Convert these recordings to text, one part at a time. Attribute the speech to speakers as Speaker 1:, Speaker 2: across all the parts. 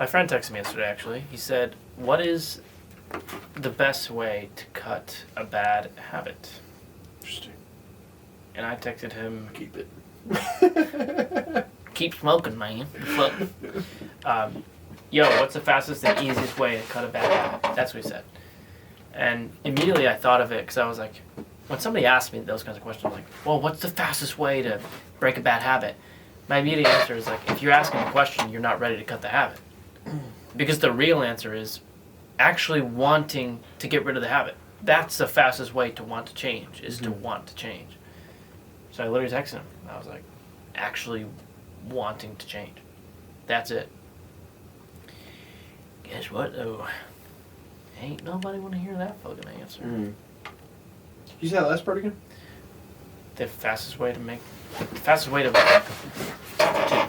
Speaker 1: My friend texted me yesterday, actually. He said, what is the best way to cut a bad habit?
Speaker 2: Interesting.
Speaker 1: And I texted him,
Speaker 2: Keep it.
Speaker 1: keep smoking, man. Yo, what's the fastest and easiest way to cut a bad habit? That's what he said. And immediately I thought of it because I was like, when somebody asks me those kinds of questions, I'm like, well, what's the fastest way to break a bad habit? My immediate answer is like, if you're asking the question, you're not ready to cut the habit. Because the real answer is actually wanting to get rid of the habit. That's the fastest way to want to change, is to want to change. So I literally texted him. I was like, actually wanting to change. That's it. Guess what, though? Ain't nobody want to hear that fucking answer.
Speaker 2: You say that last part again?
Speaker 1: The fastest way to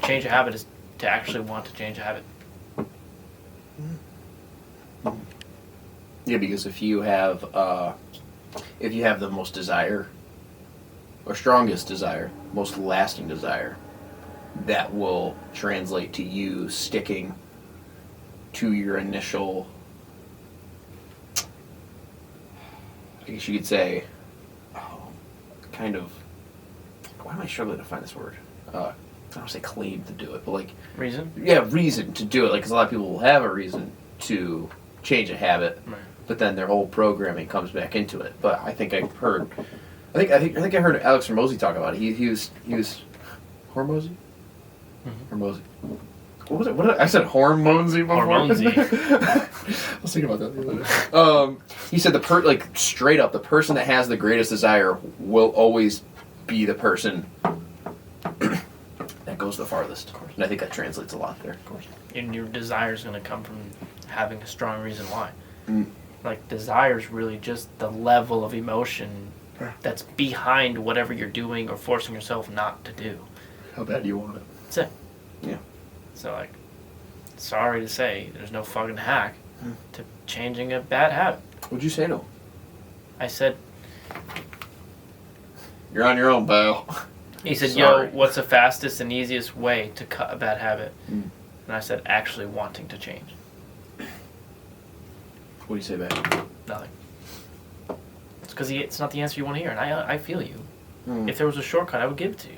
Speaker 1: change a habit is to actually want to change a habit.
Speaker 3: Yeah, because if you have the most desire, or strongest desire, most lasting desire, that will translate to you sticking to your initial, I guess you could say, kind of, why am I struggling to find this word? I don't want to say claim to do it, but like...
Speaker 1: Reason?
Speaker 3: Yeah, reason to do it. Like, because a lot of people will have a reason to change a habit,
Speaker 1: Right.
Speaker 3: but then their whole programming comes back into it. But I think I heard Alex Hormozy talk about it. He was Hormozy? Hormozy. What was it? I said Hormozy before.
Speaker 1: Hormozy.
Speaker 3: I was thinking about that the other day. He said straight up, the person that has the greatest desire will always be the person that goes the farthest. And I think that translates a lot there. Of course.
Speaker 1: And your desire is going to come from having a strong reason why. Like, desire is really just the level of emotion that's behind whatever you're doing or forcing yourself not to do.
Speaker 3: How bad do you want it?
Speaker 1: That's it.
Speaker 3: Yeah.
Speaker 1: So, like, sorry to say, there's no fucking hack to changing a bad habit.
Speaker 3: What'd you say to him?
Speaker 1: I said,
Speaker 3: You're on your own, pal.
Speaker 1: he said,
Speaker 3: Sorry.
Speaker 1: yo, what's the fastest and easiest way to cut a bad habit? And I said, actually wanting to change.
Speaker 3: What do you say back?
Speaker 1: Nothing. It's because it's not the answer you want to hear, and I feel you. If there was a shortcut, I would give it to you.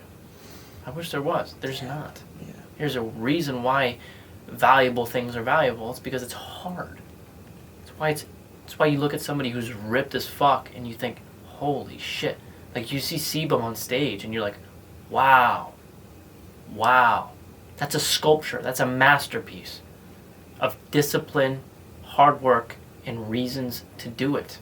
Speaker 1: I wish there was. There's not.
Speaker 3: Yeah.
Speaker 1: Here's a reason why valuable things are valuable. It's because it's hard. It's why you look at somebody who's ripped as fuck and you think, holy shit. Like, you see Sebum on stage and you're like, wow. That's a sculpture. That's a masterpiece of discipline, hard work, and reasons to do it.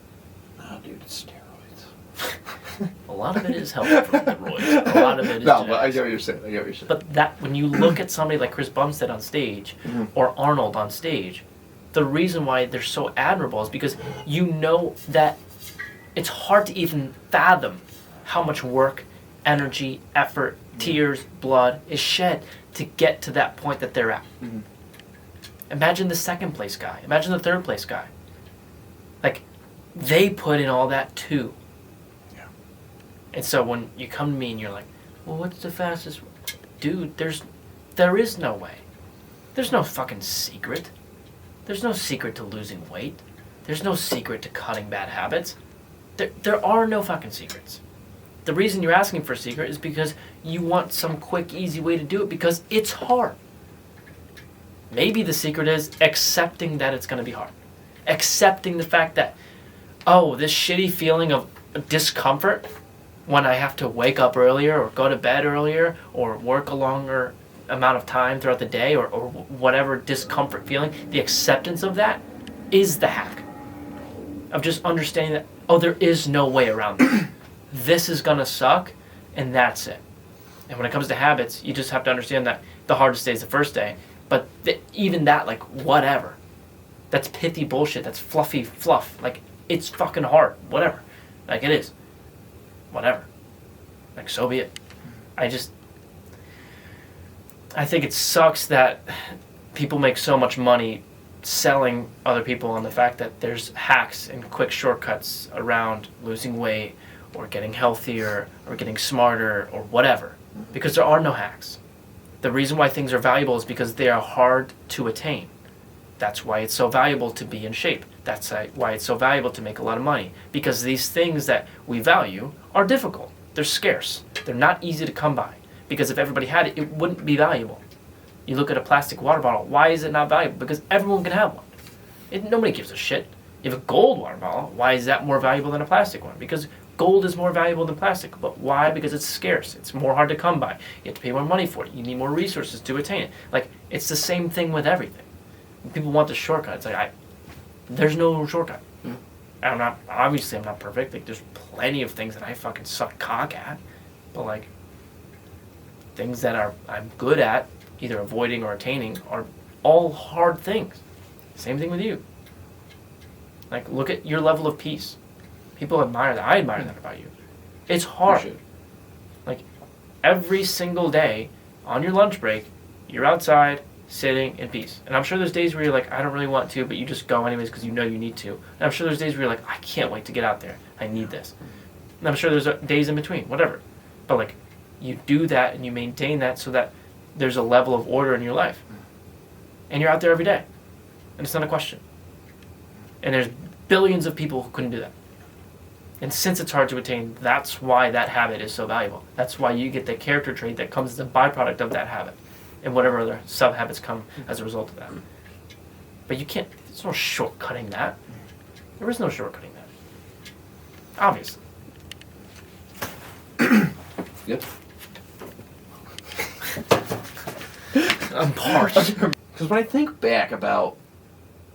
Speaker 3: Oh, dude, it's steroids.
Speaker 1: A lot of it is help from steroids. A lot of it is
Speaker 3: No, but I get what you're saying.
Speaker 1: But that, when you look at somebody like Chris Bumstead on stage, or Arnold on stage, the reason why they're so admirable is because you know that it's hard to even fathom how much work, energy, effort, tears, blood is shed to get to that point that they're at. Imagine the second place guy. Imagine the third place guy. Like, they put in all that too.
Speaker 3: Yeah.
Speaker 1: And so when you come to me and you're like, well, what's the fastest? Dude, there is no way. There's no fucking secret. There's no secret to losing weight. There's no secret to cutting bad habits. There are no fucking secrets. The reason you're asking for a secret is because you want some quick, easy way to do it because it's hard. Maybe the secret is accepting that it's going to be hard. Accepting the fact that, oh, this shitty feeling of discomfort when I have to wake up earlier or go to bed earlier or work a longer amount of time throughout the day or whatever discomfort feeling, the acceptance of that is the hack. Of just understanding that, oh, there is no way around it. This is going to suck, and that's it. And when it comes to habits, you just have to understand that the hardest day is the first day. But even that, like, whatever. That's pithy bullshit. That's fluffy fluff. Like, it's fucking hard. Whatever. Like, it is. Whatever. Like, so be it. I think it sucks that people make so much money selling other people on the fact that there's hacks and quick shortcuts around losing weight or getting healthier or getting smarter or whatever. Because there are no hacks. The reason why things are valuable is because they are hard to attain. That's why it's so valuable to be in shape. That's why it's so valuable to make a lot of money. Because these things that we value are difficult. They're scarce. They're not easy to come by. Because if everybody had it, it wouldn't be valuable. You look at a plastic water bottle. Why is it not valuable? Because everyone can have one. Nobody gives a shit. You have a gold water bottle. Why is that more valuable than a plastic one? Because gold is more valuable than plastic. But why? Because it's scarce. It's more hard to come by. You have to pay more money for it. You need more resources to attain it. Like, it's the same thing with everything. People want the shortcut. It's like, there's no shortcut. I'm not perfect. Like, there's plenty of things that I fucking suck cock at. But, like, things that I'm good at, either avoiding or attaining, are all hard things. Same thing with you. Like, look at your level of peace. People admire that. I admire that about you. It's hard. Like, every single day, on your lunch break, you're outside, sitting in peace. And I'm sure there's days where you're like, I don't really want to, but you just go anyways because you know you need to. And I'm sure there's days where you're like, I can't wait to get out there. I need this. And I'm sure there's days in between, whatever. But, like, you do that and you maintain that so that there's a level of order in your life. And you're out there every day. And it's not a question. And there's billions of people who couldn't do that. And since it's hard to attain, that's why that habit is so valuable. That's why you get the character trait that comes as a byproduct of that habit. And whatever other sub-habits come as a result of that. But you can't, there's no shortcutting that. There is no shortcutting that. Obviously.
Speaker 3: Yep.
Speaker 1: I'm parched.
Speaker 3: Because when I think back about,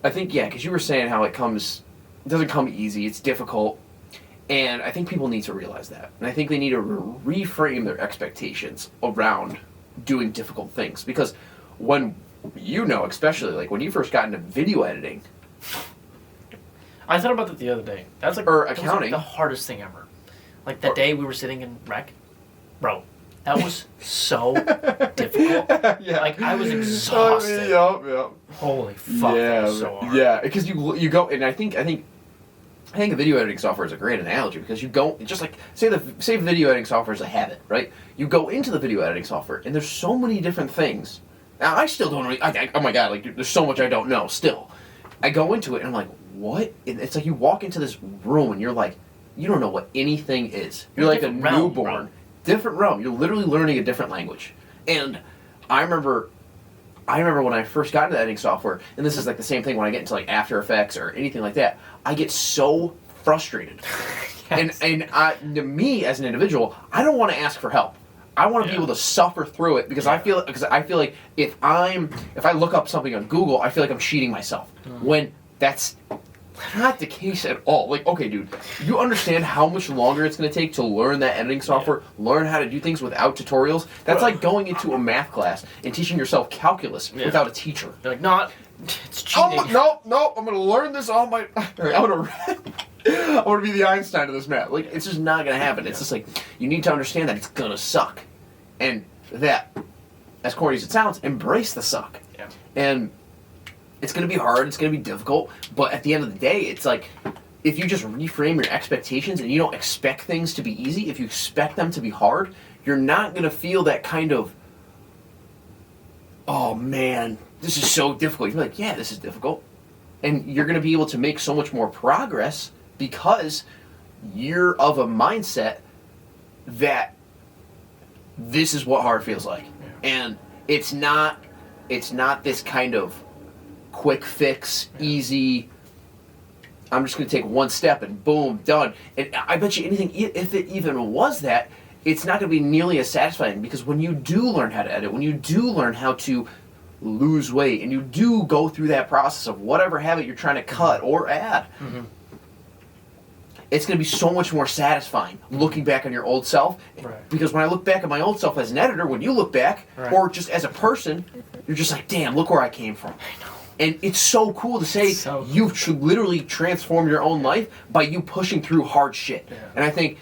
Speaker 3: because you were saying how it doesn't come easy, it's difficult, and I think people need to realize that. And I think they need to reframe their expectations around doing difficult things. Because when, especially, like, when you first got into video editing.
Speaker 1: I thought about that the other day. That's like,
Speaker 3: or
Speaker 1: that was
Speaker 3: accounting.
Speaker 1: like the hardest thing ever. Like, that day we were sitting in rec. Bro, that was so difficult.
Speaker 2: Yeah.
Speaker 1: Like, I was exhausted.
Speaker 2: Yep.
Speaker 1: Holy fuck, that was so hard.
Speaker 3: Yeah, because you go, and I think the video editing software is a great analogy because you go, just like, say video editing software is a habit, right? You go into the video editing software, and there's so many different things. Now, I still don't really, oh my god, like, there's so much I don't know still. I go into it, and I'm like, what? And it's like you walk into this room, and you're like, you don't know what anything is. You're like a newborn. Different realm. You're literally learning a different language. And I remember when I first got into editing software, and this is like the same thing when I get into like After Effects or anything like that, I get so frustrated. Yes. And to me as an individual, I don't want to ask for help. I want to be able to suffer through it because I feel like if I look up something on Google, I feel like I'm cheating myself. When that's not the case at all. Like, okay, dude, you understand how much longer it's going to take to learn that editing software, learn how to do things without tutorials? That's like going into a math class and teaching yourself calculus without a teacher.
Speaker 1: You're like, it's cheating.
Speaker 3: No, I'm going to learn this all my... I'm going to be the Einstein of this math. Like, it's just not going to happen. It's just like, you need to understand that it's going to suck. And that, as corny as it sounds, embrace the suck.
Speaker 1: Yeah.
Speaker 3: And it's going to be hard, it's going to be difficult, but at the end of the day, it's like, if you just reframe your expectations and you don't expect things to be easy, if you expect them to be hard, you're not going to feel that kind of, oh man, this is so difficult. You're like, yeah, this is difficult. And you're going to be able to make so much more progress because you're of a mindset that this is what hard feels like. Yeah. And it's not this kind of quick fix, easy, I'm just going to take one step and boom, done. And I bet you anything, if it even was that, it's not going to be nearly as satisfying because when you do learn how to edit, when you do learn how to lose weight, and you do go through that process of whatever habit you're trying to cut or add, it's going to be so much more satisfying looking back on your old self.
Speaker 1: Right.
Speaker 3: Because when I look back at my old self as an editor, when you look back, or just as a person, you're just like, damn, look where I came from.
Speaker 1: I know.
Speaker 3: And it's so cool to say you should literally transform your own life by you pushing through hard shit. Yeah. And I think,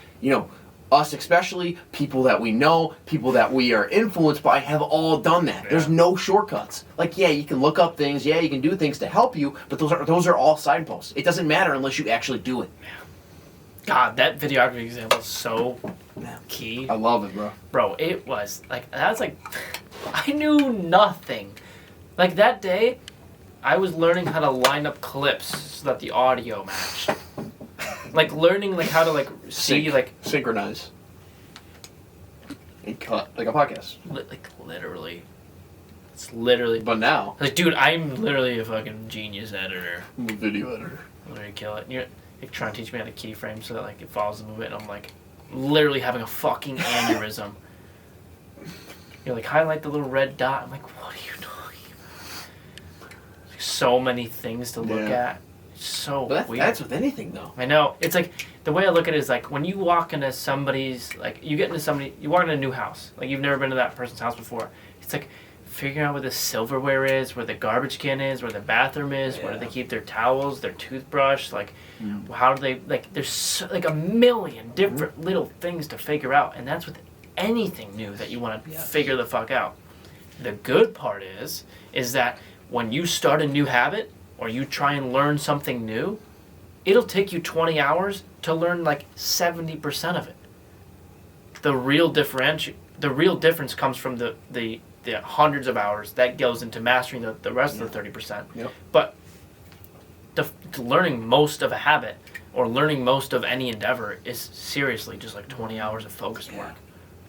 Speaker 3: us especially, people that we know, people that we are influenced by have all done that. Yeah. There's no shortcuts. Like, yeah, you can look up things, yeah, you can do things to help you, but those are all signposts. It doesn't matter unless you actually do it.
Speaker 1: Yeah. God, that videography example is so key.
Speaker 3: I love it, bro.
Speaker 1: Bro, it was, like, I knew nothing. Like, that day, I was learning how to line up clips so that the audio matched. Like learning like how to like see like
Speaker 3: synchronize and cut like a podcast.
Speaker 1: like literally. It's literally.
Speaker 3: But now,
Speaker 1: Like, dude, I'm literally a fucking genius editor.
Speaker 3: I'm a video editor.
Speaker 1: I'm gonna kill it. And you're trying to teach me how to keyframe so that like it follows the movement, and I'm like literally having a fucking aneurysm. You're like, highlight the little red dot. I'm like, what are you talking about? Like, so many things to look at. It's so
Speaker 3: But
Speaker 1: weird.
Speaker 3: that's with anything though.
Speaker 1: I know. It's like the way I look at it is like when you walk into somebody's like you walk into a new house. Like you've never been to that person's house before. It's like figuring out where the silverware is, where the garbage can is, where the bathroom is, where do they keep their towels, their toothbrush, like how do they like there's so, like a million different little things to figure out, and that's with anything new that you want to figure the fuck out. The good part is that when you start a new habit or you try and learn something new, it'll take you 20 hours to learn like 70% of it. The real difference comes from the hundreds of hours that goes into mastering the rest of the 30%.
Speaker 3: Yep.
Speaker 1: But the learning most of a habit or learning most of any endeavor is seriously just like 20 hours of focused work.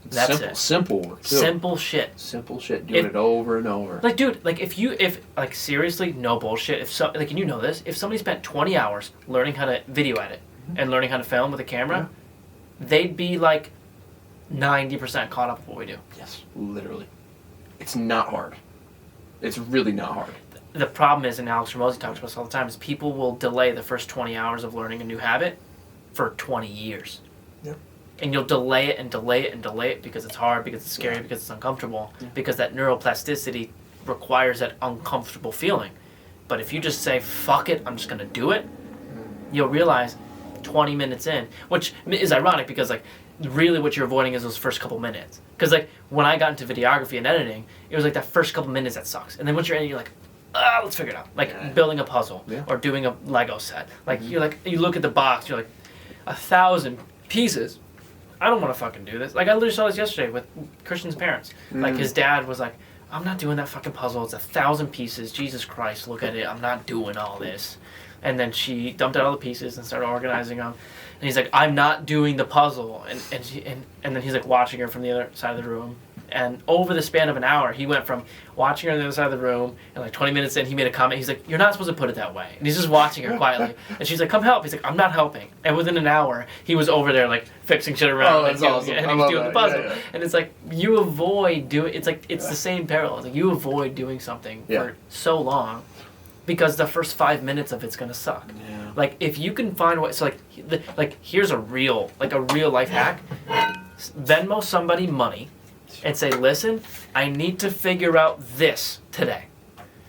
Speaker 1: That's it.
Speaker 3: Simple work. Too.
Speaker 1: Simple shit.
Speaker 3: Simple shit. Doing it over and over.
Speaker 1: Like, dude, like if like seriously, no bullshit. If so, like, and you know this, if somebody spent 20 hours learning how to video edit and learning how to film with a camera, they'd be like 90% caught up with what we do.
Speaker 3: Yes, literally. It's not hard. It's really not hard.
Speaker 1: The problem is, and Alex Ramosi talks about this all the time, is people will delay the first 20 hours of learning a new habit for 20 years.
Speaker 3: Yeah.
Speaker 1: And you'll delay it and delay it and delay it because it's hard, because it's scary, because it's uncomfortable, because that neuroplasticity requires that uncomfortable feeling. But if you just say, fuck it, I'm just going to do it, you'll realize 20 minutes in, which is ironic because, like, really what you're avoiding is those first couple minutes. Because, like, when I got into videography and editing, it was like that first couple minutes that sucks. And then once you're in, you're like, let's figure it out. Like building a puzzle or doing a Lego set. Like, you're like, you look at the box, you're like, 1,000 pieces. I don't want to fucking do this. Like, I literally saw this yesterday with Christian's parents. Like, his dad was like, I'm not doing that fucking puzzle. It's 1,000 pieces. Jesus Christ, look at it. I'm not doing all this. And then she dumped out all the pieces and started organizing them. And he's like, I'm not doing the puzzle. And then he's like watching her from the other side of the room. And over the span of an hour, he went from watching her on the other side of the room, and like 20 minutes in, he made a comment. He's like, you're not supposed to put it that way. And he's just watching her quietly. And she's like, come help. He's like, I'm not helping. And within an hour, he was over there like fixing shit around.
Speaker 3: That's awesome.
Speaker 1: And
Speaker 3: I
Speaker 1: he was
Speaker 3: love
Speaker 1: doing
Speaker 3: that.
Speaker 1: the puzzle.
Speaker 3: Yeah.
Speaker 1: And it's like, you avoid doing, it's like, it's the same parallel. It's like, you avoid doing something for so long because the first 5 minutes of it's going to suck.
Speaker 3: Yeah.
Speaker 1: Like, if you can find a way, so like here's a real life hack. Venmo somebody money and say, listen, I need to figure out this today.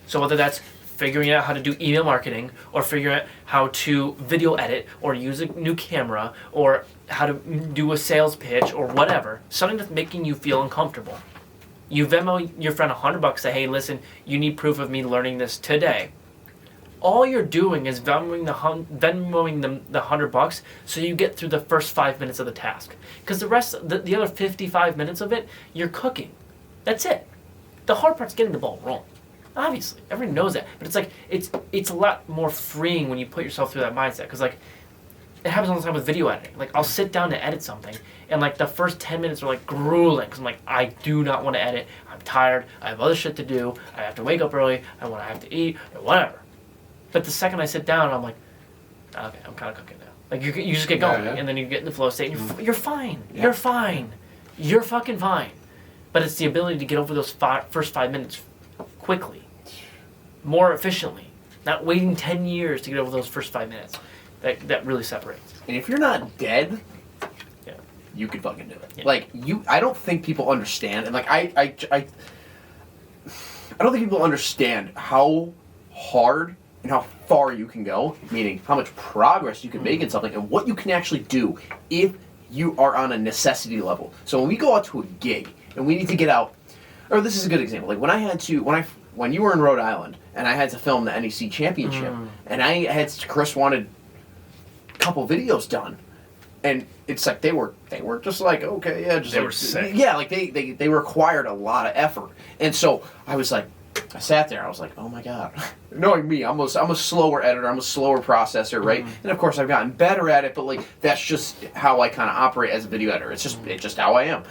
Speaker 1: So whether that's figuring out how to do email marketing or figuring out how to video edit or use a new camera or how to do a sales pitch or whatever, something that's making you feel uncomfortable. You Venmo your friend $100, say, hey, listen, you need proof of me learning this today. All you're doing is Venmoing them the $100 so you get through the first 5 minutes of the task. Because the rest, the other 55 minutes of it, you're cooking. That's it. The hard part's getting the ball rolling. Obviously, everyone knows that. But it's like, it's a lot more freeing when you put yourself through that mindset. Because like, it happens all the time with video editing. Like, I'll sit down to edit something, and like the first 10 minutes are like grueling. Because I'm like, I do not want to edit. I'm tired. I have other shit to do. I have to wake up early. I have to eat, or whatever. But the second I sit down, I'm like, okay, I'm kind of cooking now. Like, you just get going, and then you get in the flow state, and you're fine. Yeah. You're fine. You're fucking fine. But it's the ability to get over those first 5 minutes quickly, more efficiently, not waiting 10 years to get over those first 5 minutes. That really separates.
Speaker 3: And if you're not dead, you can fucking do it. Yeah. Like, I don't think people understand, and like, I don't think people understand how hard and how far you can go, meaning how much progress you can make in something and what you can actually do if you are on a necessity level. So when we go out to a gig and we need to get out, or this is a good example, like when you were in Rhode Island and I had to film the NEC championship and Chris wanted a couple videos done, and it's like they were just like, okay, yeah, just
Speaker 1: they
Speaker 3: like,
Speaker 1: were sick.
Speaker 3: Yeah, like they required a lot of effort. And so I was like, I sat there. I was like, oh my god. Knowing me, I'm a slower editor. I'm a slower processor, right? And of course, I've gotten better at it. But like, that's just how I kind of operate as a video editor. It's just how I am.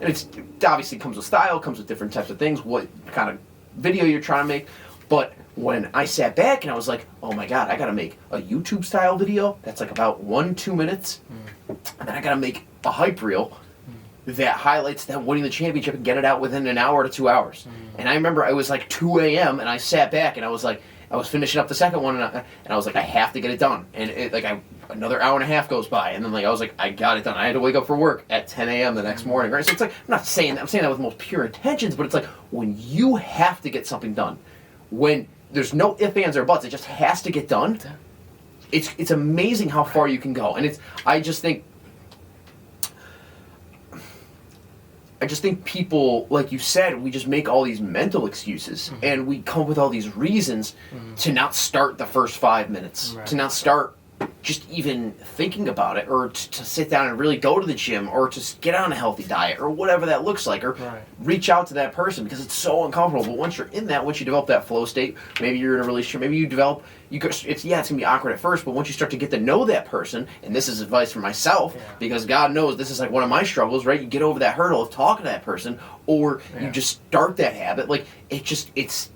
Speaker 3: And it obviously comes with style, comes with different types of things, what kind of video you're trying to make. But when I sat back and I was like, oh my god, I got to make a YouTube style video that's like about 1-2 minutes, and then I got to make a hype reel that highlights them winning the championship and get it out within an hour to 2 hours. And I remember it was like 2 a.m. and I sat back and I was like, I was finishing up the second one and I was like, I have to get it done. And another hour and a half goes by and then like I was like, I got it done. I had to wake up for work at 10 a.m. the next morning, right? So it's like, I'm not saying that, I'm saying that with the most pure intentions, but it's like when you have to get something done, when there's no ifs, ands, or buts, it just has to get done. It's amazing how far you can go. And I just think people, like you said, we just make all these mental excuses and we come up with all these reasons to not start the first 5 minutes, to not start just even thinking about it, or to sit down and really go to the gym, or to get on a healthy diet, or whatever that looks like, or reach out to that person because it's so uncomfortable. But once you're in that, once you develop that flow state, maybe you're in a relationship, maybe you develop, it's gonna be awkward at first, but once you start to get to know that person, and this is advice for myself, because God knows this is like one of my struggles, right? You get over that hurdle of talking to that person, or you just start that habit, like it's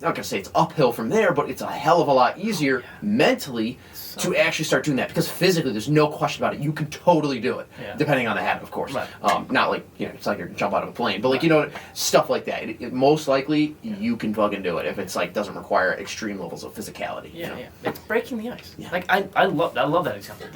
Speaker 3: I'm not gonna say it's uphill from there, but it's a hell of a lot easier mentally to actually start doing that, because physically there's no question about it. You can totally do it, depending on the habit, of course. Not like, it's like you're gonna jump out of a plane, but like, stuff like that. Most likely you can fucking do it if it's like doesn't require extreme levels of physicality.
Speaker 1: It's breaking the ice. Like I love that example.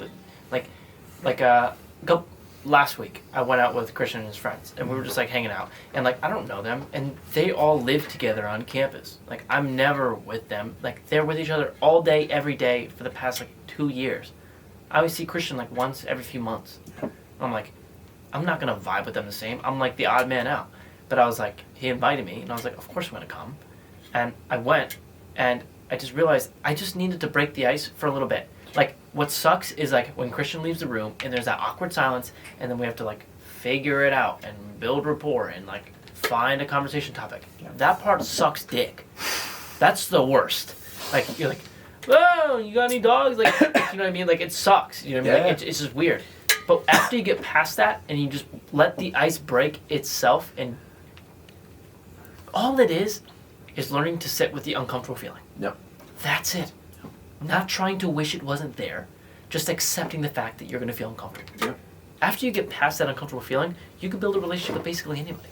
Speaker 1: Last week I went out with Christian and his friends, and we were just like hanging out, and like I don't know them, and they all live together on campus. Like I'm never with them. Like they're with each other all day, every day for the past like 2 years. I always see Christian like once every few months. I'm like, I'm not gonna vibe with them the same. I'm like the odd man out. But I was like, he invited me, and I was like, of course I'm gonna come. And I went, and I just realized I just needed to break the ice for a little bit. Like, what sucks is, like, when Christian leaves the room, and there's that awkward silence, and then we have to, like, figure it out, and build rapport, and, like, find a conversation topic. That part sucks dick. That's the worst. Like, you're like, oh, you got any dogs? Like, you know what I mean? Like, it sucks. You know what I mean? Like, it's just weird. But after you get past that, and you just let the ice break itself, and all it is learning to sit with the uncomfortable feeling.
Speaker 3: Yep.
Speaker 1: That's it. Not trying to wish it wasn't there, just accepting the fact that you're going to feel uncomfortable.
Speaker 3: Yep.
Speaker 1: After you get past that uncomfortable feeling, you can build a relationship with basically anybody.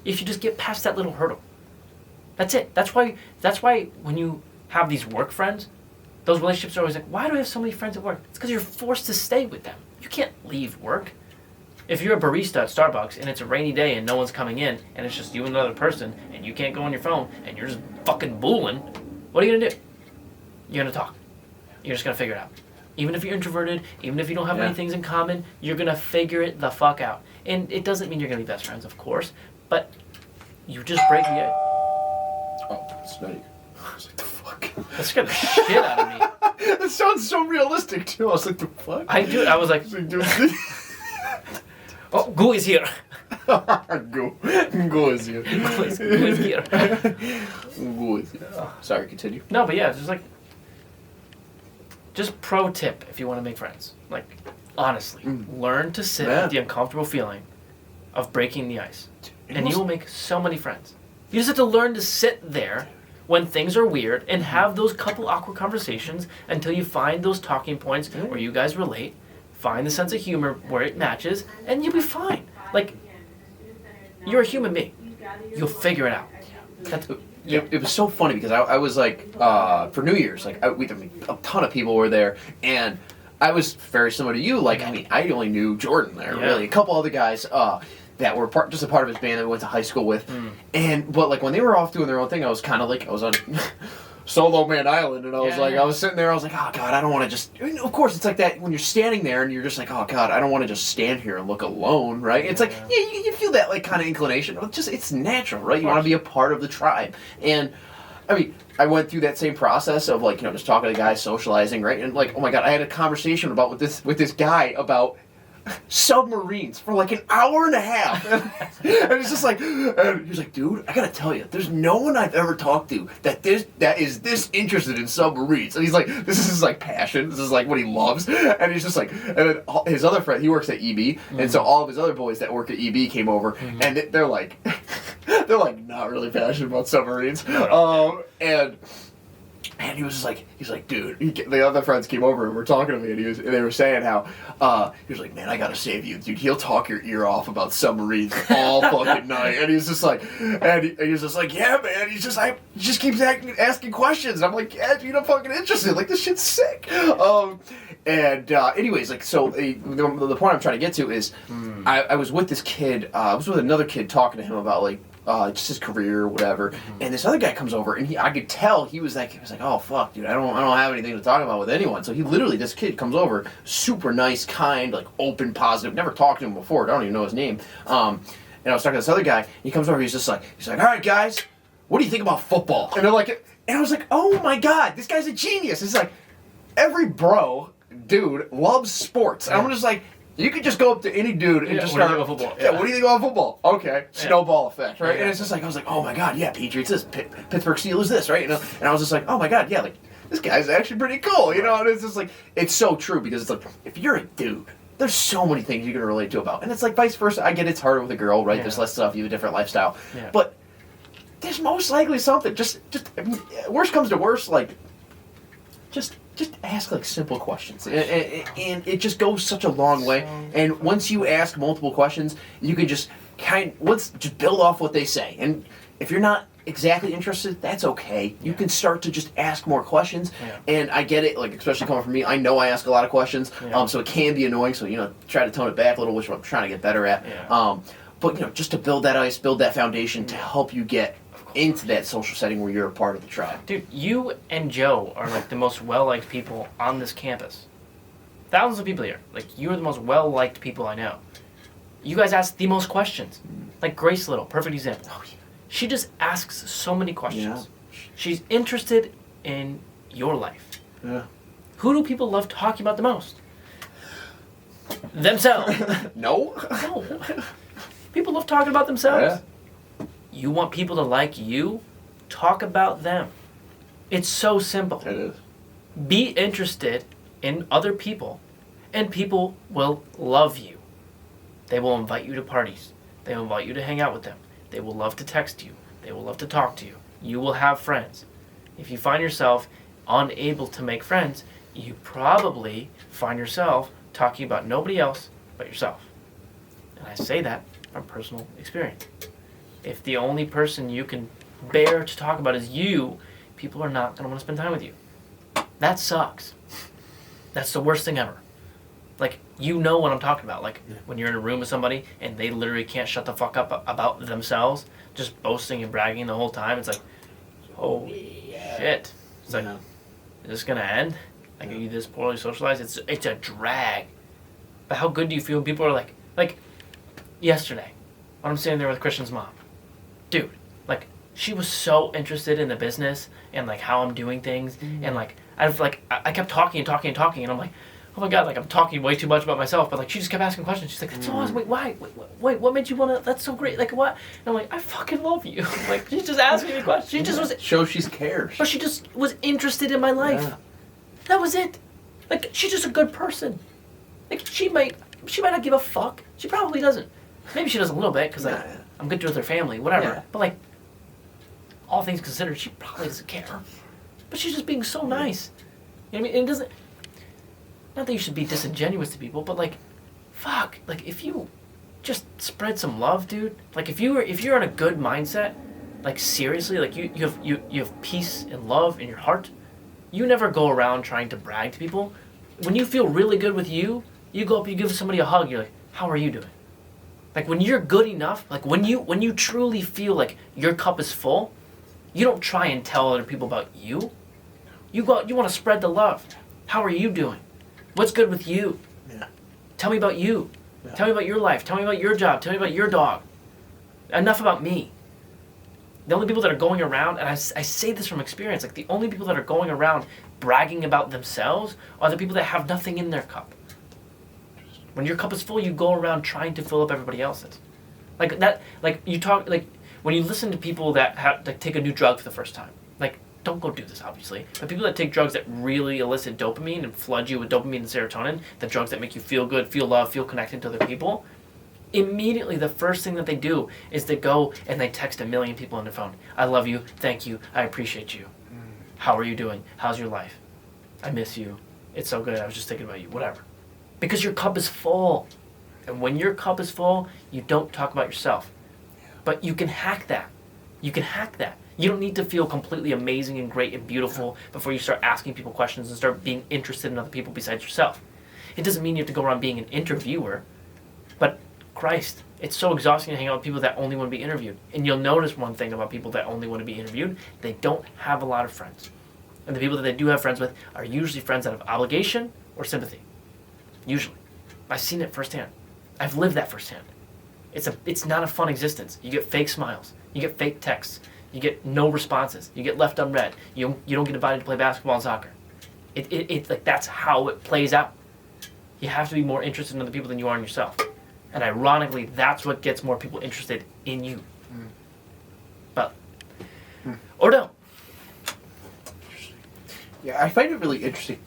Speaker 1: If you just get past that little hurdle. That's it. That's why when you have these work friends, those relationships are always like, why do I have so many friends at work? It's because you're forced to stay with them. You can't leave work. If you're a barista at Starbucks and it's a rainy day and no one's coming in and it's just you and another person and you can't go on your phone and you're just fucking booling, what are you going to do? You're going to talk. You're just going to figure it out. Even if you're introverted, even if you don't have many things in common, you're going to figure it the fuck out. And it doesn't mean you're going to be best friends, of course, but you just break the ice.
Speaker 3: Oh, Snake. I was like, the fuck?
Speaker 1: That scared the shit out of me.
Speaker 3: That sounds so realistic, too. I was like, the fuck?
Speaker 1: I was like, oh, Goo is here.
Speaker 3: Go is here.
Speaker 1: Goo is here.
Speaker 3: Go is here. Sorry, continue.
Speaker 1: No, but yeah, just pro tip if you want to make friends. Like, honestly, learn to sit with the uncomfortable feeling of breaking the ice. And you will make so many friends. You just have to learn to sit there when things are weird and have those couple awkward conversations until you find those talking points where you guys relate, find the sense of humor where it matches, and you'll be fine. Like, you're a human being. You'll figure it out.
Speaker 3: It was so funny because I was like, for New Year's, like a ton of people were there, and I was very similar to you. Like, I mean, I only knew Jordan there, really. A couple other guys that were just a part of his band that we went to high school with. But like when they were off doing their own thing, I was kind of like, I was on Solo Man Island, and I was I was sitting there, I was like, oh God, I don't want to just, I mean, of course, it's like that when you're standing there and you're just like, oh God, I don't want to just stand here and look alone, right? It's like, you feel that like kind of inclination. It's natural, right? You want to be a part of the tribe. And I mean, I went through that same process of like, just talking to guys, socializing, right? And like, oh my God, I had a conversation with this guy about submarines for like an hour and a half. And it's just like, and he's like, dude, I gotta tell you, there's no one I've ever talked to that is this interested in submarines. And he's like, this is his like passion. This is like what he loves. And he's just like, and then his other friend, he works at EB, and so all of his other boys that work at EB came over, and they're like, they're like not really passionate about submarines. And he was just like, he's like, dude, the other friends came over and were talking to me, and they were saying how, he was like, man, I gotta save you, dude. He'll talk your ear off about submarines all fucking night. And he's just like, he was just like, yeah, man. He just keeps asking questions. And I'm like, yeah, dude, I'm fucking interested. Like, this shit's sick. Anyways, like, so the point I'm trying to get to is, I was with this kid, I was with another kid talking to him about like, just his career or whatever, and this other guy comes over, and I could tell he was like, oh fuck, dude, I don't have anything to talk about with anyone. So this kid comes over, super nice, kind, like open, positive. Never talked to him before. I don't even know his name. And I was talking to this other guy. And he comes over. He's like, all right, guys, what do you think about football? And they're like, and I was like, oh my god, this guy's a genius. It's like every dude loves sports. And I'm just like. You could just go up to any dude and just start
Speaker 1: about football.
Speaker 3: Yeah, what do you think about football? Okay, snowball effect, right? Yeah. And it's just like I was like, oh my god, yeah, Patriots this, Pittsburgh Steelers this, right? And I was just like, oh my god, yeah, like this guy's actually pretty cool, you know? And it's just like it's so true because it's like if you're a dude, there's so many things you can relate to about, and it's like vice versa. I get it's harder with a girl, right? Yeah. There's less stuff, you have a different lifestyle, but there's most likely something. Just I mean, worst comes to worst, like just ask like simple questions, and it just goes such a long way. And once you ask multiple questions, you can just just build off what they say. And if you're not exactly interested, that's okay. You can start to just ask more questions. And I get it, like especially coming from me, I know I ask a lot of questions, so it can be annoying. So try to tone it back a little, which I'm trying to get better at. But just to build that ice, build that foundation to help you get into that social setting where you're a part of the tribe.
Speaker 1: Dude, you and Joe are like the most well-liked people on this campus. Thousands of people here. Like, you are the most well-liked people I know. You guys ask the most questions. Like Grace Little, perfect example. She just asks so many questions. She's interested in your life. Who do people love talking about the most? Themselves.
Speaker 3: No.
Speaker 1: People love talking about themselves. You want people to like you? Talk about them. It's so simple.
Speaker 3: It is.
Speaker 1: Be interested in other people, and people will love you. They will invite you to parties. They will invite you to hang out with them. They will love to text you. They will love to talk to you. You will have friends. If you find yourself unable to make friends, you probably find yourself talking about nobody else but yourself. And I say that from personal experience. If the only person you can bear to talk about is you, people are not going to want to spend time with you. That sucks. That's the worst thing ever. Like, you know what I'm talking about. Like, when you're in a room with somebody and they literally can't shut the fuck up about themselves, just boasting and bragging the whole time. It's like, holy shit. It's like, is this going to end? Like, are you this poorly socialized? It's a drag. But how good do you feel when people are like yesterday, when I'm sitting there with Christian's mom. Dude, like, she was so interested in the business and like how I'm doing things, and like I kept talking and I'm like, oh my god, like I'm talking way too much about myself, but like she just kept asking questions. She's like, that's so awesome. Wait, why? Wait, what made you wanna? That's so great. Like what? And I'm like, I fucking love you. Like she's just asking me questions. She just was.
Speaker 3: Shows she cares.
Speaker 1: But she just was interested in my life. Yeah. That was it. Like she's just a good person. Like she might not give a fuck. She probably doesn't. Maybe she does a little bit because like I'm good with her family, whatever. Yeah. But like all things considered, she probably doesn't care. But she's just being so nice. You know what I mean? It doesn't. Not that you should be disingenuous to people, but like, fuck. Like if you just spread some love, dude. Like if you're in a good mindset, like seriously, like you have peace and love in your heart. You never go around trying to brag to people. When you feel really good with you, you go up, you give somebody a hug. You're like, how are you doing? Like when you're good enough, like when you truly feel like your cup is full, you don't try and tell other people about you. You go out, you want to spread the love. How are you doing? What's good with you? Yeah. Tell me about you. Yeah. Tell me about your life. Tell me about your job. Tell me about your dog. Enough about me. The only people that are going around, and I say this from experience, like the only people that are going around bragging about themselves are the people that have nothing in their cup. When your cup is full, you go around trying to fill up everybody else's. Like that. Like you talk. Like when you listen to people that take a new drug for the first time. Like don't go do this, obviously. But people that take drugs that really elicit dopamine and flood you with dopamine and serotonin, the drugs that make you feel good, feel love, feel connected to other people. Immediately, the first thing that they do is they go and they text 1 million people on their phone. I love you. Thank you. I appreciate you. How are you doing? How's your life? I miss you. It's so good. I was just thinking about you. Whatever. Because your cup is full. And when your cup is full, you don't talk about yourself. But you can hack that. You can hack that. You don't need to feel completely amazing and great and beautiful before you start asking people questions and start being interested in other people besides yourself. It doesn't mean you have to go around being an interviewer, but Christ, it's so exhausting to hang out with people that only want to be interviewed. And you'll notice one thing about people that only want to be interviewed, they don't have a lot of friends. And the people that they do have friends with are usually friends out of obligation or sympathy. Usually. I've seen it firsthand. I've lived that firsthand. It's not a fun existence. You get fake smiles. You get fake texts. You get no responses. You get left unread. You don't get invited to play basketball and soccer. It's like that's how it plays out. You have to be more interested in other people than you are in yourself. And ironically, that's what gets more people interested in you. But, or no.
Speaker 3: Yeah, I find it really interesting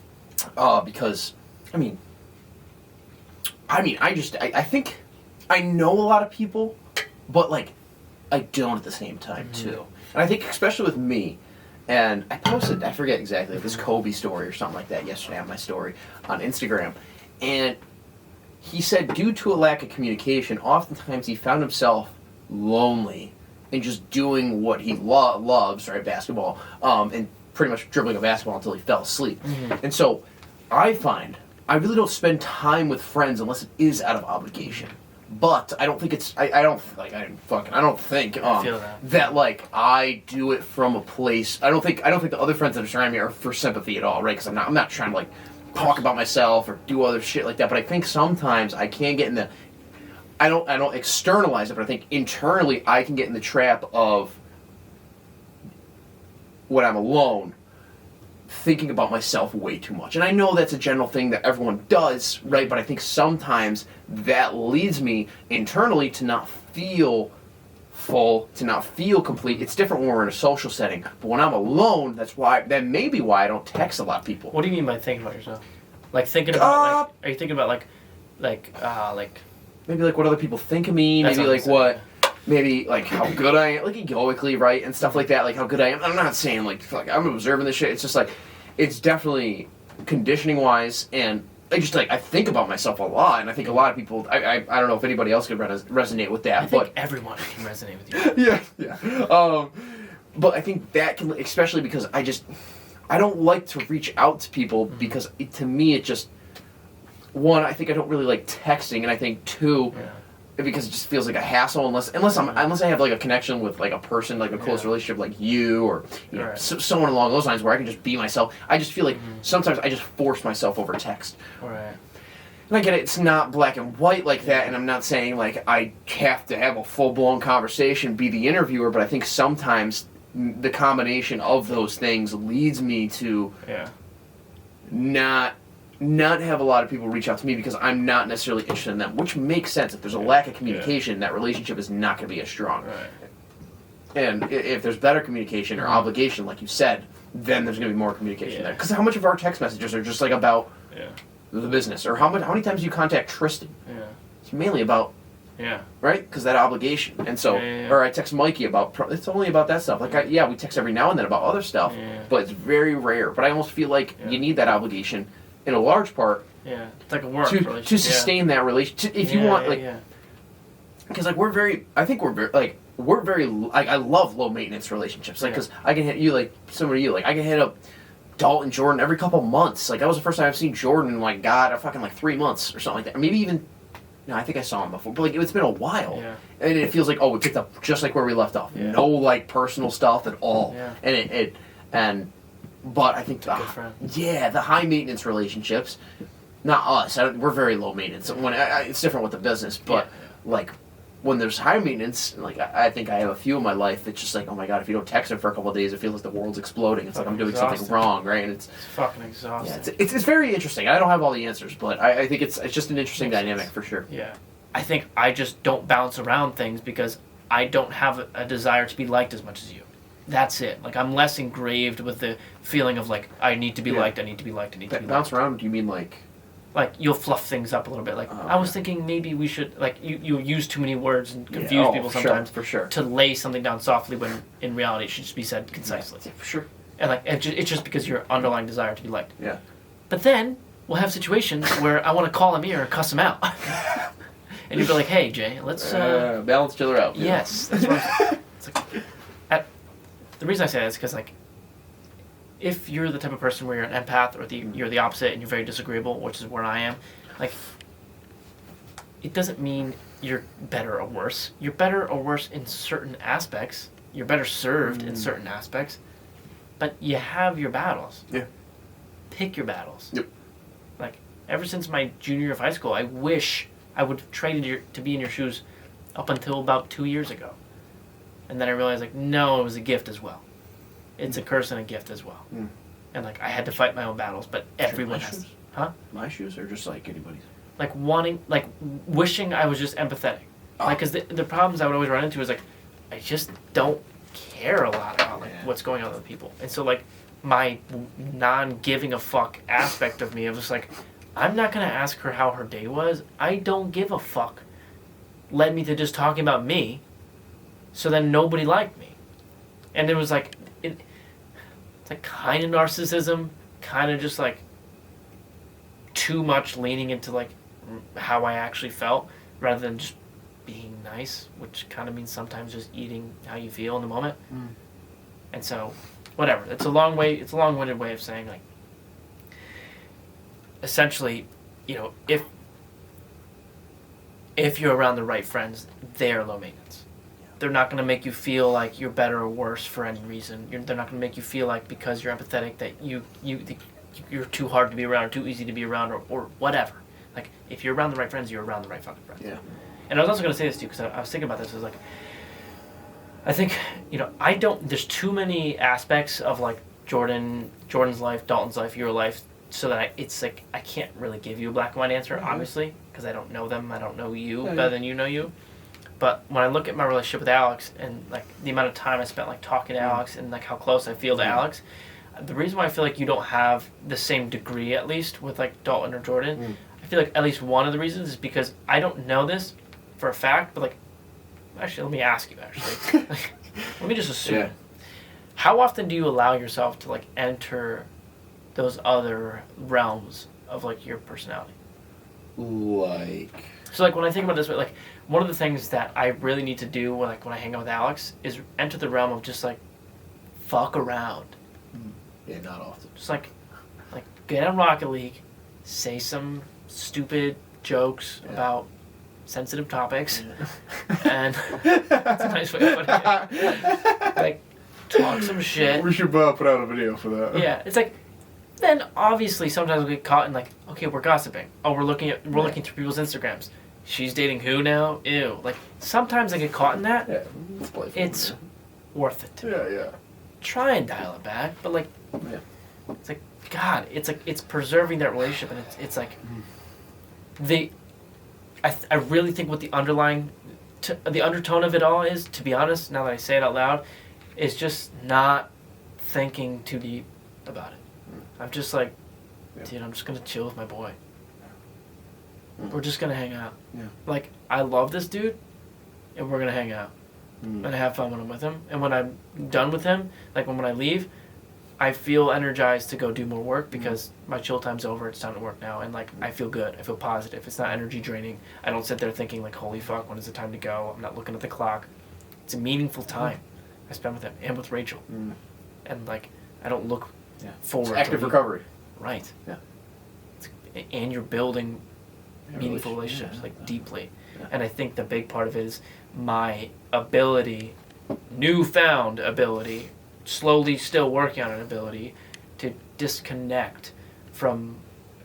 Speaker 3: because, I think I know a lot of people, but like, I don't at the same time too. And I think especially with me, and I posted, I forget exactly, this Kobe story or something like that yesterday on my story on Instagram, and he said due to a lack of communication, oftentimes he found himself lonely and just doing what he loves, right, basketball, and pretty much dribbling a basketball until he fell asleep. And so I find I really don't spend time with friends unless it is out of obligation. But I don't think it's I don't think
Speaker 1: I feel
Speaker 3: that like I do it from a place. I don't think the other friends that are surrounding me are for sympathy at all, right? Because I'm not trying to like talk about myself or do other shit like that. But I think sometimes I can get in the I don't externalize it, but I think internally I can get in the trap of when I'm alone, thinking about myself way too much. And I know that's a general thing that everyone does, right? But I think sometimes that leads me internally to not feel full, to not feel complete. It's different when we're in a social setting. But when I'm alone, that may be why I don't text a lot of people.
Speaker 1: What do you mean by thinking about yourself? Like thinking about, are you thinking about like
Speaker 3: maybe like what other people think of me, maybe like maybe like how good I am, like egoically, right, and stuff like that, like how good I am. I'm not saying like I'm observing this shit. It's just like it's definitely conditioning wise, and I think about myself a lot, and I think a lot of people. I don't know if anybody else could resonate with that,
Speaker 1: I think everyone can resonate with
Speaker 3: you. yeah. But I think that can, especially because I don't like to reach out to people because to me it just one, I think I don't really like texting, and I think two. Yeah. Because it just feels like a hassle unless I have like a connection with like a person, like a close relationship like you or know, someone along those lines where I can just be myself. I just feel like sometimes I just force myself over text.
Speaker 1: Right.
Speaker 3: And I get it, it's not black and white like that, and I'm not saying like I have to have a full-blown conversation, be the interviewer, but I think sometimes the combination of those things leads me to not have a lot of people reach out to me because I'm not necessarily interested in them, which makes sense. If there's a lack of communication, that relationship is not going to be as strong.
Speaker 1: Right.
Speaker 3: And if there's better communication or obligation, like you said, then there's going to be more communication there. Because how much of our text messages are just like about the business? Or how many times do you contact Tristan?
Speaker 1: Yeah.
Speaker 3: It's mainly about, right? Because that obligation. And so, or I text Mikey about, it's only about that stuff. Like, we text every now and then about other stuff, but it's very rare. But I almost feel like you need that obligation in a large part,
Speaker 1: it's like a work
Speaker 3: to sustain that relationship. If you want, because like we're very, I love low maintenance relationships. Like, because I can hit you like similar to you. Like, I can hit up Dalton Jordan every couple months. Like, that was the first time I've seen Jordan in like 3 months or something like that. Maybe even, I think I saw him before, but like it's been a while, and it feels like we picked up just like where we left off. No like personal stuff at all, and. But I think, the high maintenance relationships, not us. We're very low maintenance. When it's different with the business, but like when there's high maintenance, like I think I have a few in my life that's just like, oh my god, if you don't text him for a couple of days, it feels like the world's exploding. It's like I'm doing something
Speaker 1: Exhausting.
Speaker 3: wrong, right? And
Speaker 1: It's fucking exhausting.
Speaker 3: it's very interesting. I don't have all the answers, but I think it's just an interesting dynamic for sure.
Speaker 1: Yeah. I think I just don't bounce around things because I don't have a desire to be liked as much as you. That's it. Like, I'm less engraved with the feeling of, like, I need to be liked, I need to be liked, I need to be liked.
Speaker 3: Bounce around? Do you mean like?
Speaker 1: Like, you'll fluff things up a little bit. Like, I was thinking maybe we should, like, you use too many words and confuse people sometimes
Speaker 3: for sure.
Speaker 1: to lay something down softly when in reality it should just be said concisely.
Speaker 3: Yeah, for sure.
Speaker 1: And, like, it's just because your underlying desire to be liked.
Speaker 3: Yeah.
Speaker 1: But then we'll have situations where I want to call him here and cuss him out. And you'll be like, hey, Jay, let's...
Speaker 3: balance each other out. you know?
Speaker 1: Yes, that's what I'm it's like, the reason I say that is because, like, if you're the type of person where you're an empath or you're the opposite and you're very disagreeable, which is where I am, like, it doesn't mean you're better or worse. You're better or worse in certain aspects. You're better served in certain aspects. But you have your battles.
Speaker 3: Yeah.
Speaker 1: Pick your battles.
Speaker 3: Yep.
Speaker 1: Like, ever since my junior year of high school, I wish I would have traded to be in your shoes up until about 2 years ago. And then I realized, like, no, it was a gift as well. It's a curse and a gift as well.
Speaker 3: Mm.
Speaker 1: And, like, I had to fight my own battles, but everyone
Speaker 3: my
Speaker 1: has.
Speaker 3: shoes?
Speaker 1: Huh?
Speaker 3: My shoes or just like anybody's?
Speaker 1: Like, wishing I was just empathetic.
Speaker 3: Oh.
Speaker 1: Like, because the problems I would always run into is, like, I just don't care a lot about, like, what's going on with people. And so, like, my non-giving a fuck aspect of me, I was just like, I'm not going to ask her how her day was. I don't give a fuck. Led me to just talking about me. So then nobody liked me. And it was like, it's like kind of narcissism, kind of just like too much leaning into like how I actually felt rather than just being nice, which kind of means sometimes just eating how you feel in the moment.
Speaker 3: Mm.
Speaker 1: And so, whatever. It's a long-winded way of saying, like, essentially, you know, if you're around the right friends, they're low maintenance. They're not going to make you feel like you're better or worse for any reason. They're not going to make you feel like because you're empathetic that you're too hard to be around or too easy to be around or whatever. Like, if you're around the right friends, you're around the right fucking friends.
Speaker 3: Yeah.
Speaker 1: And I was also going to say this to you because I was thinking about this. I was like, I think, you know, there's too many aspects of, like, Jordan's life, Dalton's life, your life, so that it's like I can't really give you a black and white answer, obviously, because I don't know them. I don't know you better than you know you. But when I look at my relationship with Alex and, like, the amount of time I spent, like, talking to Alex and, like, how close I feel to Alex, the reason why I feel like you don't have the same degree, at least, with, like, Dalton or Jordan, I feel like at least one of the reasons is because I don't know this for a fact, but, like, actually, let me ask you, actually. Let me just assume.
Speaker 3: Yeah.
Speaker 1: How often do you allow yourself to, like, enter those other realms of, like, your personality?
Speaker 3: Like...
Speaker 1: So, like, when I think about it this way, like, one of the things that I really need to do when I hang out with Alex is enter the realm of just, like, fuck around.
Speaker 3: Yeah, not often.
Speaker 1: Just, like get on Rocket League, say some stupid jokes about sensitive topics, and that's a nice way of putting it. Like, talk some shit.
Speaker 2: We should put out a video for that.
Speaker 1: Yeah, it's like, then obviously sometimes we get caught in, like, okay, we're gossiping. Oh, we're looking through people's Instagrams. She's dating who now? Ew. Like, sometimes I get caught in that.
Speaker 3: Yeah.
Speaker 1: It's worth it to me.
Speaker 2: Yeah.
Speaker 1: Try and dial it back, but, like, it's like, God, it's like, it's preserving that relationship, and it's like, I really think what the underlying, the undertone of it all is, to be honest, now that I say it out loud, is just not thinking too deep about it. I'm just like, dude, I'm just going to chill with my boy. We're just going to hang out.
Speaker 3: Yeah.
Speaker 1: Like, I love this dude, and we're going to hang out. And have fun when I'm with him. And when I'm done with him, like when I leave, I feel energized to go do more work because my chill time's over. It's time to work now. And, like, I feel good. I feel positive. It's not energy draining. I don't sit there thinking, like, holy fuck, when is the time to go? I'm not looking at the clock. It's a meaningful time I spend with him and with Rachel. And, like, I don't look forward
Speaker 3: it's active
Speaker 1: to
Speaker 3: recovery.
Speaker 1: Right.
Speaker 3: Yeah.
Speaker 1: And you're building meaningful relationships, deeply. Yeah. And I think the big part of it is my ability, newfound ability, slowly still working on an ability to disconnect from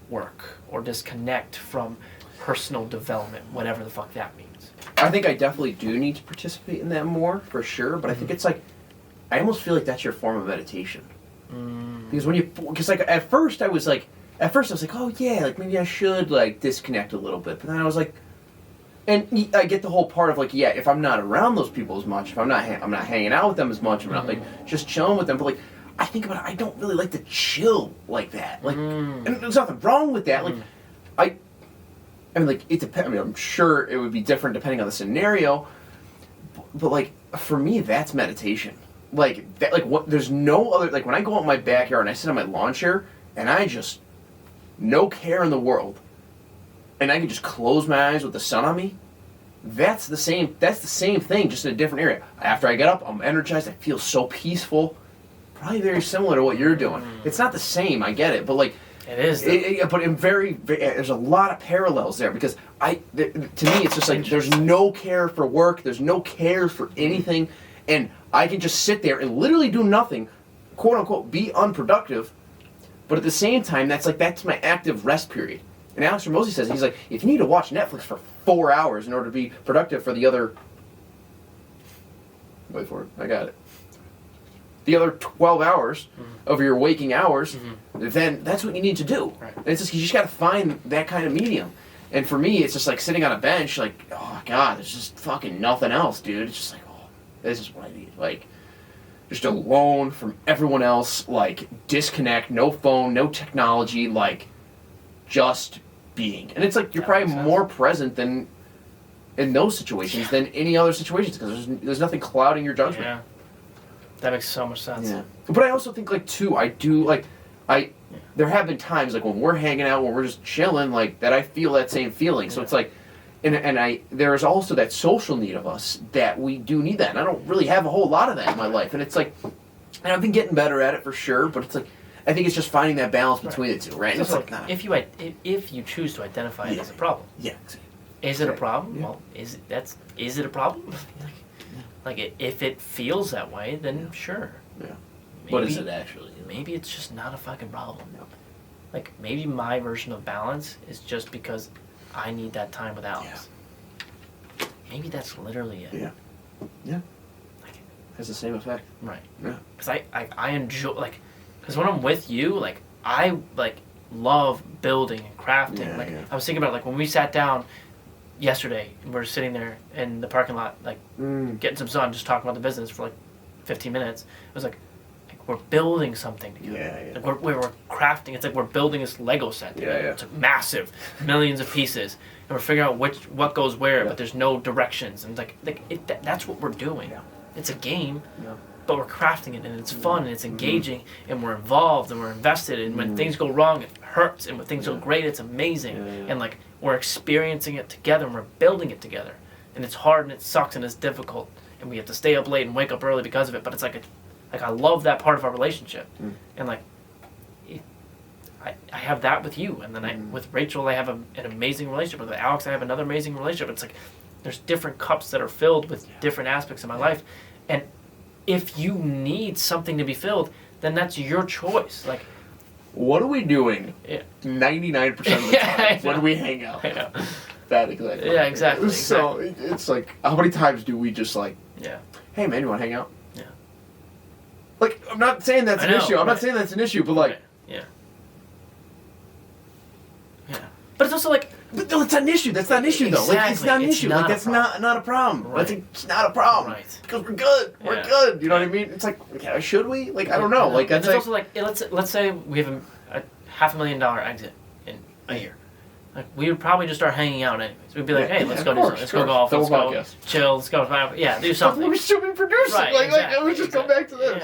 Speaker 1: work or disconnect from personal development, whatever the fuck that means.
Speaker 3: I think I definitely do need to participate in that more, for sure, but I think it's like, I almost feel like that's your form of meditation. Because like, at first I was like, oh yeah, like maybe I should like disconnect a little bit, but then I was like, and I get the whole part of like, yeah, if I'm not around those people as much, if I'm not hanging out with them as much, I'm not like just chilling with them, but like, I think about it, I don't really like to chill like that, like, and there's nothing wrong with that, like, I mean, like, it depends. I mean, I'm sure it would be different depending on the scenario, but like, for me, that's meditation. Like that, like what? There's no other. Like when I go out in my backyard and I sit on my lawn chair and I just no care in the world, and I can just close my eyes with the sun on me. That's the same. That's the same thing, just in a different area. After I get up, I'm energized. I feel so peaceful. Probably very similar to what you're doing. It's not the same. I get it, but like.
Speaker 1: It is.
Speaker 3: But in there's a lot of parallels there because to me it's just like there's no care for work, there's no care for anything, and I can just sit there and literally do nothing, quote unquote, be unproductive, but at the same time that's my active rest period. And Alex Ramosi says he's like, if you need to watch Netflix for 4 hours in order to be productive for the other, wait for it, I got it. The other 12 hours of your waking hours, then that's what you need to do.
Speaker 1: Right.
Speaker 3: And it's just you just got to find that kind of medium. And for me, it's just like sitting on a bench, like, oh god, there's just fucking nothing else, dude. It's just like, oh, this is what I need. Like, just alone from everyone else, like disconnect, no phone, no technology, like just being. And it's like you're probably more present than in those situations than any other situations because there's nothing clouding your judgment.
Speaker 1: Yeah. That makes so much sense.
Speaker 3: Yeah. But I also think, like, too, there have been times, like, when we're hanging out, when we're just chilling, like, that I feel that same feeling. So it's like, there's also that social need of us that we do need that. And I don't really have a whole lot of that in my life. And it's like, and I've been getting better at it for sure, but it's like, I think it's just finding that balance between the two, right? And it's
Speaker 1: like,
Speaker 3: nah.
Speaker 1: if you choose to identify it as a problem.
Speaker 3: Yeah, exactly.
Speaker 1: Is it a problem?
Speaker 3: Yeah.
Speaker 1: Well, is it a problem? Like, if it feels that way, then sure.
Speaker 3: Yeah.
Speaker 1: Maybe,
Speaker 3: What is it actually?
Speaker 1: Maybe it's just not a fucking problem.
Speaker 3: No.
Speaker 1: Like, maybe my version of balance is just because I need that time with Alex. Yeah. Maybe that's literally it.
Speaker 3: Yeah. Yeah.
Speaker 1: Like,
Speaker 3: has the same effect.
Speaker 1: Right.
Speaker 3: Yeah.
Speaker 1: Because I enjoy, like, because when I'm with you, like, I, like, love building and crafting.
Speaker 3: Yeah,
Speaker 1: like,
Speaker 3: yeah.
Speaker 1: I was thinking about, like, when we sat down yesterday and we're sitting there in the parking lot, like, getting some sun, just talking about the business for, like, 15 minutes. It was like we're building something together.
Speaker 3: Yeah, yeah.
Speaker 1: Like, we're crafting. It's like we're building this Lego set together.
Speaker 3: Yeah, yeah.
Speaker 1: It's like massive, millions of pieces. And we're figuring out what goes where, but there's no directions. And, that's what we're doing.
Speaker 3: Yeah.
Speaker 1: It's a game.
Speaker 3: Yeah.
Speaker 1: But we're crafting it, and it's fun, and it's engaging, and we're involved, and we're invested. And when things go wrong, it hurts, and when things go great, it's amazing. And like we're experiencing it together, and we're building it together. And it's hard, and it sucks, and it's difficult, and we have to stay up late and wake up early because of it. But it's like I love that part of our relationship, and like I have that with you, and then with Rachel, I have an amazing relationship. With Alex, I have another amazing relationship. It's like there's different cups that are filled with different aspects of my life, and if you need something to be filled, then that's your choice. Like,
Speaker 3: what are we doing 99% of the time when we hang out?
Speaker 1: I know.
Speaker 3: That exactly.
Speaker 1: Yeah, exactly.
Speaker 3: So it's like, how many times do we just like,
Speaker 1: Yeah.
Speaker 3: hey man, you want to hang out?
Speaker 1: Yeah.
Speaker 3: Like, I'm not saying that's an issue. I'm not saying that's an issue, but like,
Speaker 1: Yeah. Yeah. But it's also like,
Speaker 3: but no, it's not an issue. That's not an issue though. Like, it's not an
Speaker 1: It's
Speaker 3: issue.
Speaker 1: not
Speaker 3: Like,
Speaker 1: a
Speaker 3: that's
Speaker 1: problem.
Speaker 3: not a problem.
Speaker 1: Right.
Speaker 3: It's not a problem.
Speaker 1: Right.
Speaker 3: Because we're good. We're
Speaker 1: Yeah.
Speaker 3: good. You know what I mean? It's like, okay, should we? Like, I don't know. Like,
Speaker 1: and
Speaker 3: that's
Speaker 1: it's
Speaker 3: like,
Speaker 1: also like, let's say we have a $500,000 exit in a year. Like, we would probably just start hanging out anyways. We'd be like, hey, let's go do something. Let's go golf. Let's go chill. Let's go do something.
Speaker 3: we should be producing.
Speaker 1: Right,
Speaker 3: like,
Speaker 1: exactly,
Speaker 3: we just come back to this.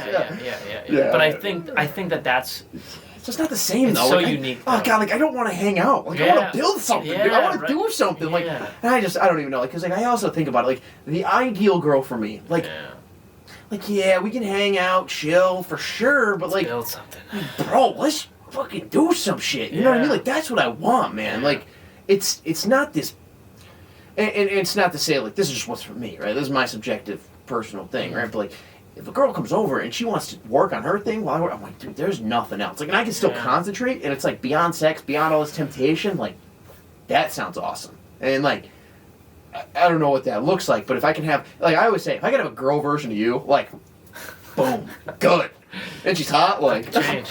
Speaker 1: Yeah. But I think that's
Speaker 3: it's just not the same
Speaker 1: it's
Speaker 3: though.
Speaker 1: so
Speaker 3: like,
Speaker 1: unique.
Speaker 3: Oh god, like I don't want to hang out. Like I want to build something. Dude. I want to do something. Like
Speaker 1: Yeah.
Speaker 3: and I don't even know. Like because like I also think about it. Like the ideal girl for me. Like we can hang out, chill for sure. But like
Speaker 1: build something.
Speaker 3: bro, let's fucking do some shit. You know what I mean? Like that's what I want, man.
Speaker 1: Yeah.
Speaker 3: Like it's not this. And it's not to say like this is just what's for me, right? This is my subjective personal thing, right? But like. If a girl comes over and she wants to work on her thing while I'm like, dude, there's nothing else. Like, and I can still concentrate, and it's like beyond sex, beyond all this temptation. Like, that sounds awesome. And like, I don't know what that looks like, but if I can have, like I always say, if I can have a girl version of you, like, boom, good. And she's hot, like,
Speaker 1: Change.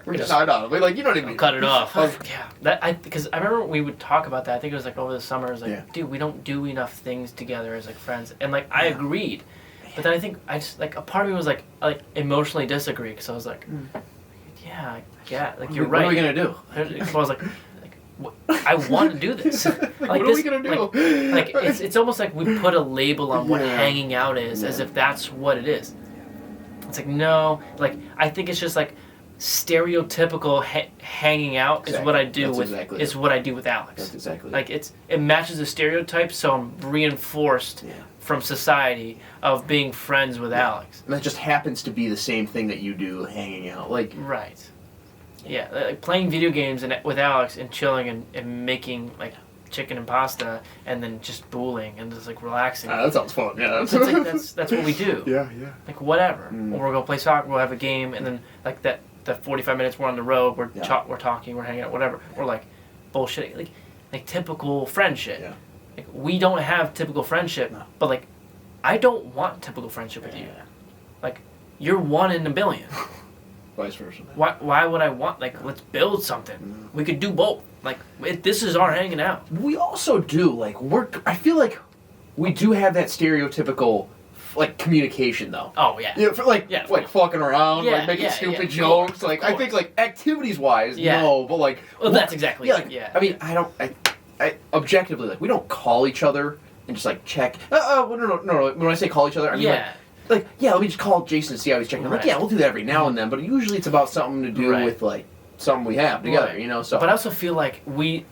Speaker 3: we're just hot on. Like, you don't even
Speaker 1: Cut it off.
Speaker 3: Like-
Speaker 1: Yeah, because I remember we would talk about that. I think it was like over the summer. I was like,
Speaker 3: Yeah.
Speaker 1: dude, we don't do enough things together as like friends, and like I agreed, but then I think I just like a part of me was like emotionally disagree because I was like, yeah, I get, like you're
Speaker 3: What
Speaker 1: right.
Speaker 3: are we gonna do?
Speaker 1: So I was like I want to do this.
Speaker 3: What are we gonna do?
Speaker 1: Like it's almost like we put a label on what
Speaker 3: Yeah.
Speaker 1: hanging out is, as
Speaker 3: Yeah.
Speaker 1: if that's what it is. It's like no, like I think it's just like stereotypical hanging out is what I do
Speaker 3: That's
Speaker 1: with
Speaker 3: exactly
Speaker 1: is
Speaker 3: it.
Speaker 1: what I do with Alex.
Speaker 3: That's exactly.
Speaker 1: Like it matches the stereotype, so I'm reinforced
Speaker 3: Yeah.
Speaker 1: from society of being friends with Alex.
Speaker 3: And that just happens to be the same thing that you do, hanging out. Like,
Speaker 1: Right. Yeah, like playing video games with Alex and chilling and making like chicken and pasta and then just booling and just like relaxing.
Speaker 3: that sounds fun. Yeah,
Speaker 1: It's like that's what we do.
Speaker 2: Yeah.
Speaker 1: Like whatever.
Speaker 3: Mm.
Speaker 1: Or we'll go play soccer, we'll have a game, and then like that 45 minutes we're on the road, we're
Speaker 3: Yeah.
Speaker 1: we're talking, we're hanging out, whatever. We're like bullshitting, like typical friendship.
Speaker 3: Yeah.
Speaker 1: Like we don't have typical friendship,
Speaker 3: No.
Speaker 1: but like I don't want typical friendship with you.
Speaker 3: Yeah.
Speaker 1: Like you're one in a billion.
Speaker 3: Vice versa.
Speaker 1: Why would I want like let's build something?
Speaker 3: Mm.
Speaker 1: We could do both. Like this is our hanging out.
Speaker 3: We also do like I feel like we do have that stereotypical like communication though.
Speaker 1: Oh yeah.
Speaker 3: Yeah, for like
Speaker 1: Yeah.
Speaker 3: like fucking around,
Speaker 1: Yeah,
Speaker 3: like making
Speaker 1: yeah,
Speaker 3: stupid
Speaker 1: yeah, of
Speaker 3: jokes.
Speaker 1: course,
Speaker 3: Like
Speaker 1: of
Speaker 3: I think
Speaker 1: course.
Speaker 3: like activities wise,
Speaker 1: Yeah.
Speaker 3: no, but like
Speaker 1: Well, that's exactly
Speaker 3: yeah.
Speaker 1: it,
Speaker 3: Like,
Speaker 1: yeah.
Speaker 3: I mean, I objectively like we don't call each other and just like check. No. When I say call each other, I mean
Speaker 1: Yeah.
Speaker 3: like yeah, let me just call Jason and see how he's checking. I'm like
Speaker 1: Right.
Speaker 3: yeah, we'll do that every now and then, but usually it's about something to do
Speaker 1: Right.
Speaker 3: with like something we have together,
Speaker 1: Right.
Speaker 3: you know. So
Speaker 1: But I also feel like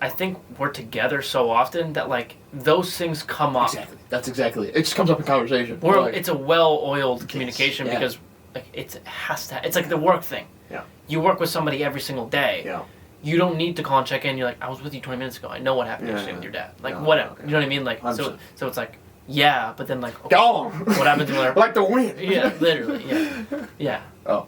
Speaker 1: I think we're together so often that like those things come up.
Speaker 3: exactly, that's exactly it. It just comes up in conversation.
Speaker 1: We're,
Speaker 3: Like,
Speaker 1: it's a well-oiled communication
Speaker 3: yeah.
Speaker 1: because like it has to. It's like the work thing.
Speaker 3: Yeah.
Speaker 1: You work with somebody every single day.
Speaker 3: yeah.
Speaker 1: You don't need to call and check in. You're like, I was with you 20 minutes ago. I know what happened
Speaker 3: Yeah,
Speaker 1: yesterday
Speaker 3: yeah.
Speaker 1: with your dad. Like
Speaker 3: No,
Speaker 1: whatever.
Speaker 3: okay.
Speaker 1: You know what I mean? Like so.
Speaker 3: 100%.
Speaker 1: So it's like yeah, but then like okay,
Speaker 3: Go on.
Speaker 1: what happens when I
Speaker 3: like the wind.
Speaker 1: yeah, literally yeah, yeah.
Speaker 3: Oh,